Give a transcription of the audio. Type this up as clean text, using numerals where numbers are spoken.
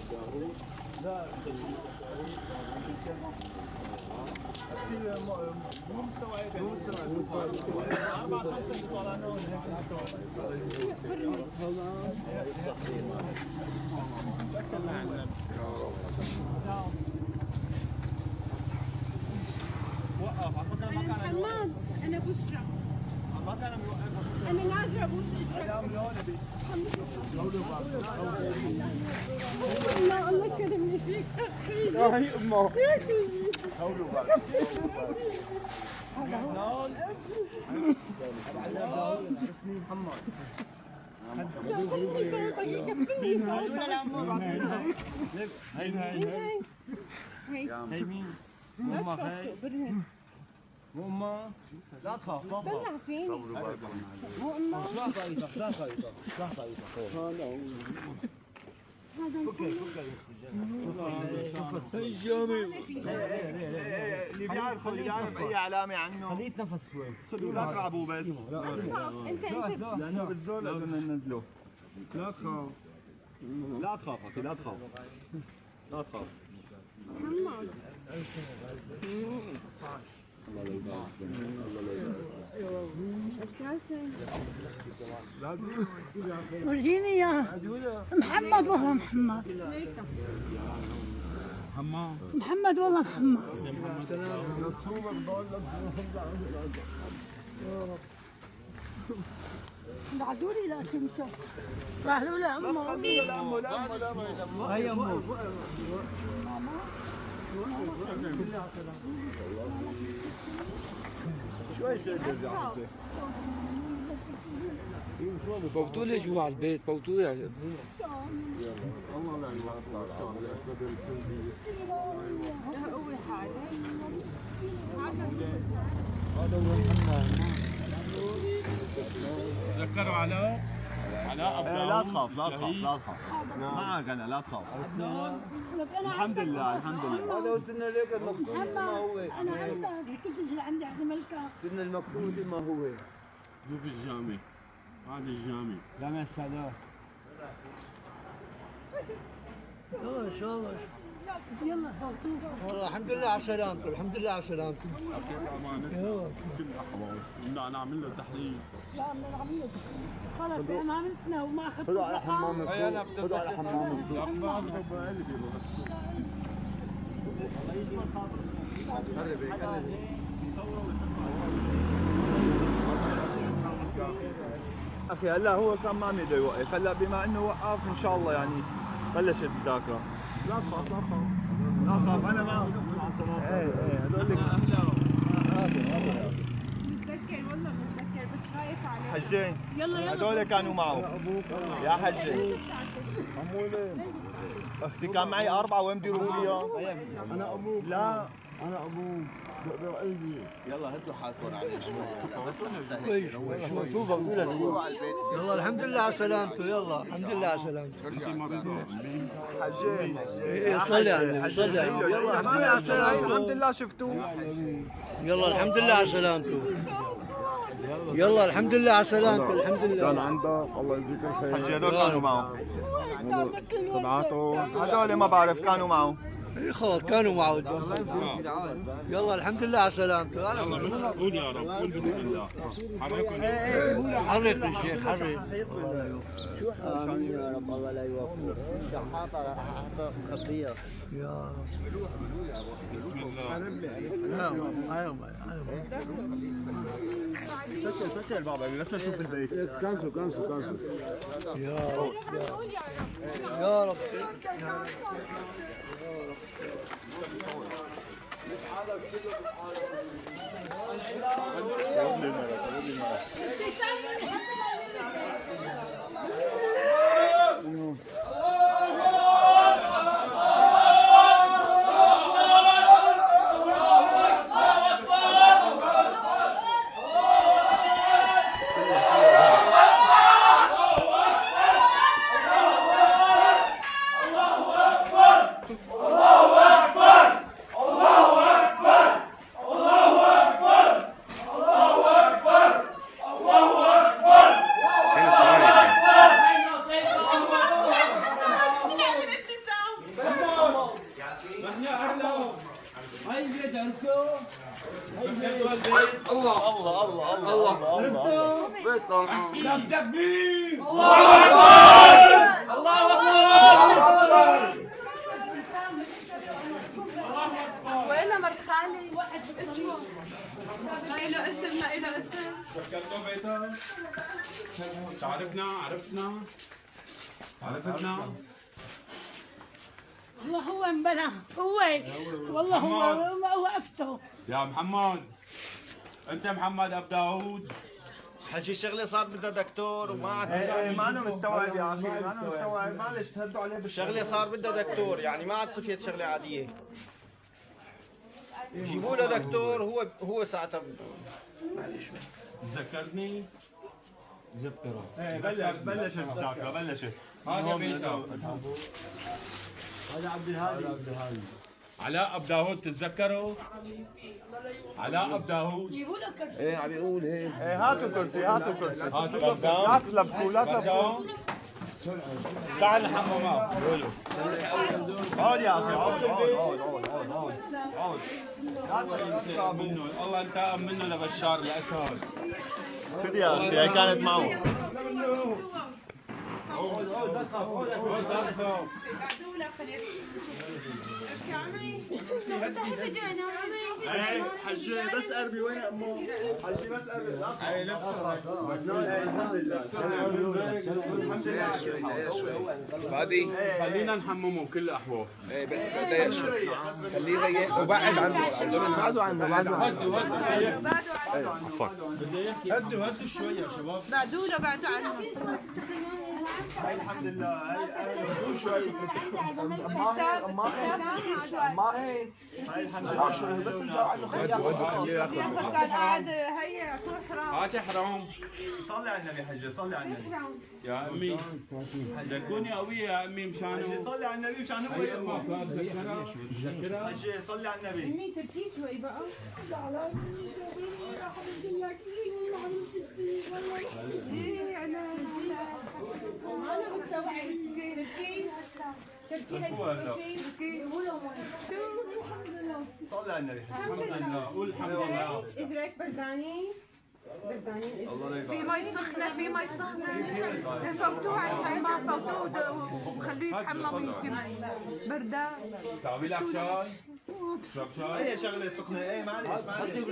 لا مو مستوعب مو مستوعب 4 5 طلعنا وقف حماد انا بشرى ما كان موقف انا نادره ابوس اجرك الله كرمني فيك هاي امه هاي مين؟ امك هاي مو امه لا تخاف لا تخاف طلع فيني مو امه اللي بيعرف اي علامه عنه خليه يتنفس شوي. خذوا لا تلعبوا بس انت لانه بالزول بدنا ننزله لا تخاف لا تخاف اخي لا تخاف لا تخاف حماد ورجيني اياه محمد والله محمد والله محمد بعدوا لي لا تمشوا راحوا لامه هي امه شوي ترجع فوتوا لي جوا على البيت فوتوا لي الله لا اول حاجه تذكروا علاء لا تخاف لا تخاف لا تخاف معك انا لا تخاف الحمد لله الحمد لله هذا هو سن ليك المقصود ما هو انا عندي كنت اجي عندي احنا ملكه سن المقصود ما هو شوف الجامع هذا الجامع جامع السادات يلا ان شاء الله يلا والله الحمد لله على سلامتكم الحمد لله على سلامتكم كيف امانك كل الاحوال بدنا نعمل له تحليل لا من العمليه خلص انا عملتنا وما اخذت خذوا على حمامك خذوا على حمامك اخي هلا هو كان ما بده يوقف هلا بما انه وقف ان شاء الله يعني بلشت الذاكره لا تخاف لا تخاف لا تخاف انا معه ايه هذول لك متذكر والله متذكر بس خايف عليه حجين يلا هذول كانوا معه يا حجين اختي كان معي 4 وين بديروا فيهم؟ انا ابوك لا انا ابوك بقلبي يلا هدوا حالكم عليه يلا الحمد لله على سلامته يلا الحمد لله على سلامته حجين صلي على صلي يلا الحمد لله شفتوه يلا الحمد لله على سلامته يلا الحمد لله على سلامته الحمد لله كان عندك الله يجزيك الخير حجي هذول كانوا معه طبعاته هذول ما بعرف كانوا معه خلاص كانوا معه يلا الحمد لله على سلامته قول يا رب قول بسم الله حركوا حرك الشيخ حرك آمين يا رب الله لا يوفقك شحاطة خطية يا بسم الله سكر بابا بس نشوف البيت كنسو يا رب يا رب وين مرت خالي؟ اسمه لا له اسم، لا له اسم. ذكرتوا بيتها؟ عرفتنا والله هو انبلى هو والله هو ما وقفته. يا محمد، انت محمد ابو داوود. حجي شغله صار بدها دكتور وما عاد ما انا مستوعب يا اخي، ما انا مستوعب، معلش تهدوا عليه شغله صار بدها دكتور، يعني ما عاد صفيت شغله عاديه. جيبوا له دكتور، هو ساعتها معلش. تذكرتني؟ بلشت الذاكره بلشت. هذا بيته. هذا عبد الهادي. علاء ابو داوود، تتذكروا؟ علاء ابو داوود. هاتوا كرسي، هاتوا كرسي. هاتوا لا تلبكوا، لا تلبكوا. تعال الحمامات. عود يا اخي، عود عود عود عود عود. انتقم منه، الله انتقم منه لبشار الاسد. خذ يا اخي، هي كانت معه. حجي بس قربي، وين امه؟ حجي بس قربي. الحمد لله. فادي خلينا نحممه بكل الاحوال. ايه بس ضيق شوي خليه ضيق وبعد عنه بعدوا عنه هدوا شوي يا شباب. بعدوا له بعدوا عنه. هاي الحمد لله، هاي حساب هاي الحمد لله. بس قال هذا هي حرام. هاتي حرام. صلي على النبي حجي، صلي على النبي. يا امي دكوني قوية يا امي حجي مشانه. صلي على النبي مشان هو حجي صلي على النبي. امي تبكي شوي بقى. ايه انا انا متسوعه تبكي صلي على النبي. الحمد لله، قول الحمد لله. اجريك برداني الله لا في يبارك. مي سخنه، في مي سخنه. فوتوه على الحمام، فوتوه وخلوه يتحمم يمكن بردان. ساوي لك شاي؟ اشرب شاي؟ هي شغله سخنه. ايه معلش معلش.